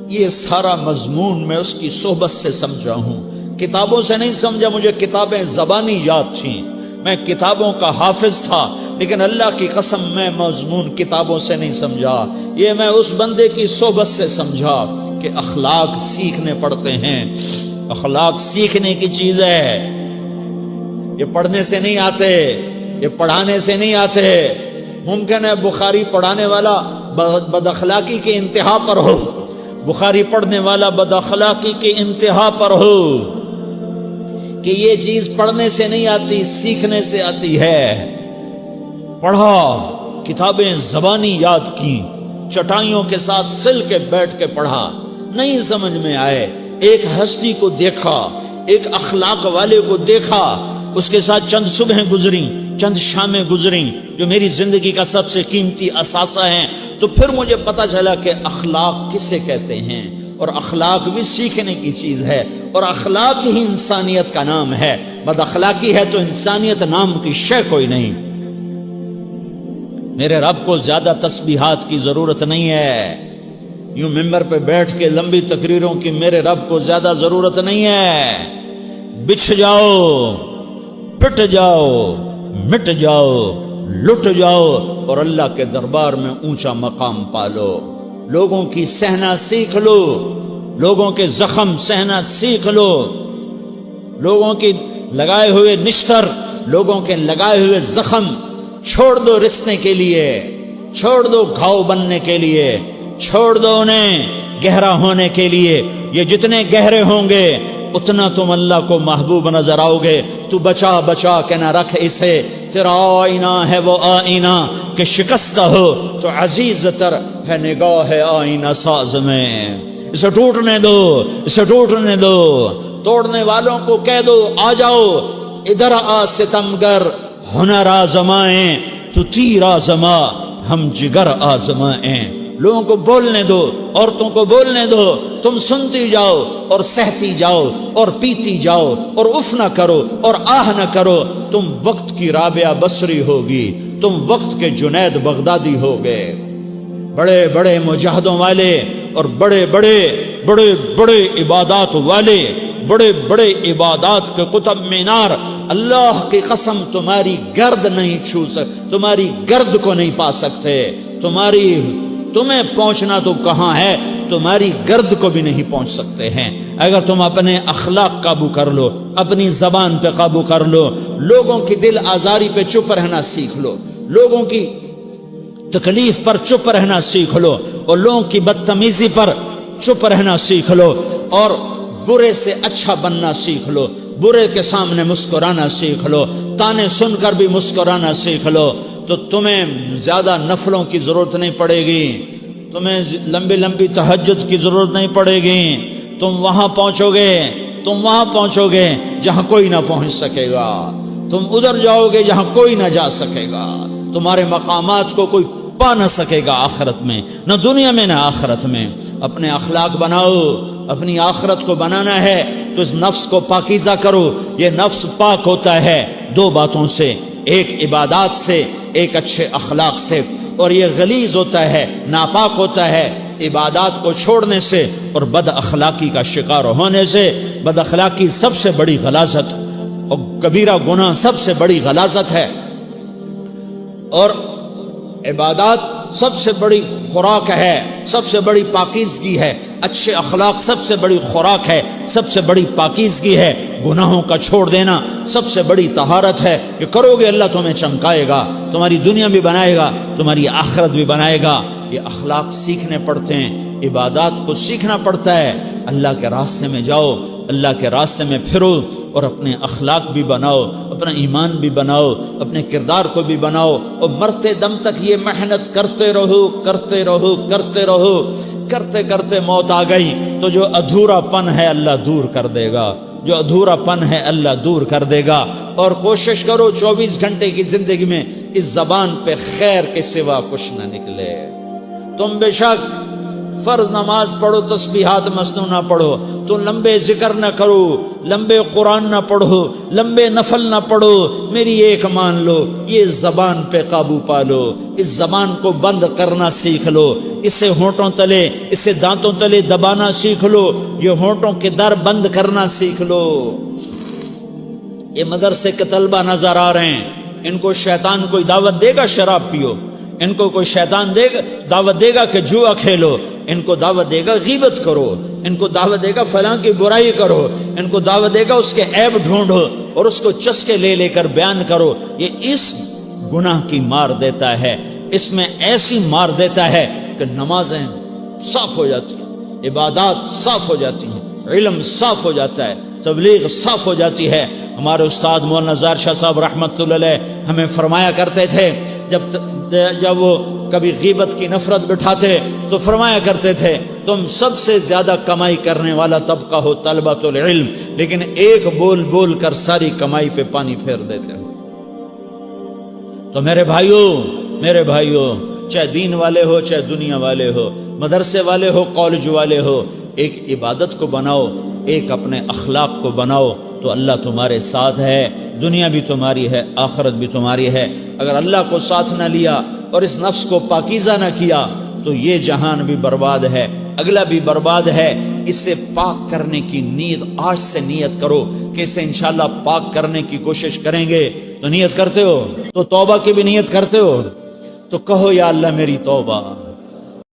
یہ سارا مضمون میں اس کی صحبت سے سمجھا ہوں، کتابوں سے نہیں سمجھا۔ مجھے کتابیں زبانی یاد تھیں، میں کتابوں کا حافظ تھا، لیکن اللہ کی قسم میں مضمون کتابوں سے نہیں سمجھا، یہ میں اس بندے کی صحبت سے سمجھا کہ اخلاق سیکھنے پڑتے ہیں۔ اخلاق سیکھنے کی چیز ہے، یہ پڑھنے سے نہیں آتے، یہ پڑھانے سے نہیں آتے۔ ممکن ہے بخاری پڑھانے والا بد اخلاقی کے انتہا پر ہو، بخاری پڑھنے والا بد اخلاقی کے انتہا پر ہو، کہ یہ چیز پڑھنے سے نہیں آتی، سیکھنے سے آتی ہے۔ پڑھا، کتابیں زبانی یاد کی، چٹائیوں کے ساتھ سل کے بیٹھ کے پڑھا، نہیں سمجھ میں آئے، ایک ہستی کو دیکھا، ایک اخلاق والے کو دیکھا، اس کے ساتھ چند صبحیں گزریں، چند شامیں گزریں جو میری زندگی کا سب سے قیمتی اثاثہ ہیں، تو پھر مجھے پتا چلا کہ اخلاق کسے کہتے ہیں، اور اخلاق بھی سیکھنے کی چیز ہے، اور اخلاق ہی انسانیت کا نام ہے۔ بد اخلاقی ہے تو انسانیت نام کی شے کوئی نہیں۔ میرے رب کو زیادہ تسبیحات کی ضرورت نہیں ہے، یوں ممبر پہ بیٹھ کے لمبی تقریروں کی میرے رب کو زیادہ ضرورت نہیں ہے۔ بچھ جاؤ، پٹ جاؤ، مٹ جاؤ، لٹ جاؤ، اور اللہ کے دربار میں اونچا مقام پالو۔ لوگوں کی سہنا سیکھ لو، لوگوں کے زخم سہنا سیکھ لو، لوگوں کی لگائے ہوئے نشتر، لوگوں کے لگائے ہوئے زخم چھوڑ دو رسنے کے لیے، چھوڑ دو گھاؤ بننے کے لیے، چھوڑ دو انہیں گہرا ہونے کے لیے۔ یہ جتنے گہرے ہوں گے اتنا تم اللہ کو محبوب نظر آؤ گے۔ تو بچا بچا کے نہ رکھ اسے، تیرا آئینہ ہے وہ آئینہ کہ شکستہ ہو تو عزیز تر ہے نگاہ آئینہ ساز میں۔ اسے ٹوٹنے دو، اسے ٹوٹنے دو، توڑنے والوں کو کہہ دو آ جاؤ ادھر آ ستمگر، ہنر آزمائیں تو تیر آزما، ہم جگر آزمائیں۔ لوگوں کو بولنے دو، عورتوں کو بولنے دو، تم سنتی جاؤ اور سہتی جاؤ اور پیتی جاؤ اور اف نہ کرو اور آہ نہ کرو۔ تم وقت کی رابعہ بصری ہوگی، تم وقت کے جنید بغدادی ہوگے۔ بڑے بڑے مجاہدوں والے اور بڑے بڑے بڑے بڑے عبادات والے، بڑے بڑے عبادات کے قطب مینار، اللہ کی قسم تمہاری گرد نہیں چھو سکتے، تمہاری گرد کو نہیں پا سکتے۔ تمہیں پہنچنا تو کہاں ہے، تمہاری گرد کو بھی نہیں پہنچ سکتے ہیں۔ اگر تم اپنے اخلاق قابو کر لو، اپنی زبان پہ قابو کر لو، لوگوں کی دل آزاری پہ چپ رہنا سیکھ لو، لوگوں کی تکلیف پر چپ رہنا سیکھ لو، اور لوگوں کی بدتمیزی پر چپ رہنا سیکھ لو، اور برے سے اچھا بننا سیکھ لو، برے کے سامنے مسکرانا سیکھ لو، تانے سن کر بھی مسکرانا سیکھ لو، تو تمہیں زیادہ نفلوں کی ضرورت نہیں پڑے گی، تمہیں لمبی لمبی تہجد کی ضرورت نہیں پڑے گی۔ تم وہاں پہنچو گے، تم وہاں پہنچو گے جہاں کوئی نہ پہنچ سکے گا، تم ادھر جاؤ گے جہاں کوئی نہ جا سکے گا، تمہارے مقامات کو کوئی پا نہ سکے گا آخرت میں، نہ دنیا میں نہ آخرت میں۔ اپنے اخلاق بناؤ، اپنی آخرت کو بنانا ہے تو اس نفس کو پاکیزہ کرو۔ یہ نفس پاک ہوتا ہے دو باتوں سے، ایک عبادات سے، ایک اچھے اخلاق سے، اور یہ غلیظ ہوتا ہے، ناپاک ہوتا ہے عبادات کو چھوڑنے سے اور بد اخلاقی کا شکار ہونے سے۔ بد اخلاقی سب سے بڑی غلاظت اور کبیرہ گناہ سب سے بڑی غلاظت ہے، اور عبادات سب سے بڑی خوراک ہے، سب سے بڑی پاکیزگی ہے۔ اچھے اخلاق سب سے بڑی خوراک ہے، سب سے بڑی پاکیزگی ہے۔ گناہوں کا چھوڑ دینا سب سے بڑی طہارت ہے۔ یہ کرو گے اللہ تمہیں چمکائے گا، تمہاری دنیا بھی بنائے گا، تمہاری آخرت بھی بنائے گا۔ یہ اخلاق سیکھنے پڑتے ہیں، عبادات کو سیکھنا پڑتا ہے۔ اللہ کے راستے میں جاؤ، اللہ کے راستے میں پھرو، اور اپنے اخلاق بھی بناؤ، اپنا ایمان بھی بناؤ، اپنے کردار کو بھی بناؤ، اور مرتے دم تک یہ محنت کرتے رہو، کرتے رہو، کرتے رہو۔ کرتے کرتے موت آ گئی تو جو ادھورا پن ہے اللہ دور کر دے گا، جو ادھورا پن ہے اللہ دور کر دے گا۔ اور کوشش کرو 24 گھنٹے کی زندگی میں اس زبان پہ خیر کے سوا کچھ نہ نکلے۔ تم بے شک فرض نماز پڑھو، تسبیحات مسنونہ پڑھو، تو لمبے ذکر نہ کرو، لمبے قرآن نہ پڑھو، لمبے نفل نہ پڑھو، میری ایک مان لو، یہ زبان پہ قابو پا لو، اس زبان کو بند کرنا سیکھ لو، اسے ہونٹوں تلے، اسے دانتوں تلے دبانا سیکھ لو، یہ ہونٹوں کے در بند کرنا سیکھ لو۔ یہ مدرسے کے طلبہ نظر آ رہے ہیں، ان کو شیطان کوئی دعوت دے گا شراب پیو، ان کو کوئی شیطان دعوت دے گا کہ جوا کھیلو، ان کو دعوت دے گا غیبت کرو، ان کو دعوت دے گا فلاں کی برائی کرو، ان کو دعوت دے گا اس کے عیب ڈھونڈو اور اس کو چسکے لے لے کر بیان کرو۔ یہ اس گناہ کی مار دیتا ہے، اس میں ایسی مار دیتا ہے کہ نمازیں صاف ہو جاتی ہیں، عبادات صاف ہو جاتی ہیں، علم صاف ہو جاتا ہے، تبلیغ صاف ہو جاتی ہے۔ ہمارے استاد مولانا زار شاہ صاحب رحمۃ اللہ علیہ ہمیں فرمایا کرتے تھے، جب وہ کبھی غیبت کی نفرت بٹھاتے تو فرمایا کرتے تھے تم سب سے زیادہ کمائی کرنے والا طبقہ ہو طلبۃ العلم، لیکن ایک بول بول کر ساری کمائی پہ پانی پھیر دیتے ہو۔ تو میرے بھائیوں چاہے دین والے ہو چاہے دنیا والے ہو، مدرسے والے ہو کالج والے ہو، ایک عبادت کو بناؤ، ایک اپنے اخلاق کو بناؤ، تو اللہ تمہارے ساتھ ہے، دنیا بھی تمہاری ہے، آخرت بھی تمہاری ہے۔ اگر اللہ کو ساتھ نہ لیا اور اس نفس کو پاکیزہ نہ کیا تو یہ جہان بھی برباد ہے، اگلا بھی برباد ہے۔ اسے پاک کرنے کی نیت آج سے نیت کرو کہ اسے انشاءاللہ پاک کرنے کی کوشش کریں گے۔ تو نیت کرتے ہو تو توبہ کی بھی نیت کرتے ہو، تو کہو یا اللہ میری توبہ،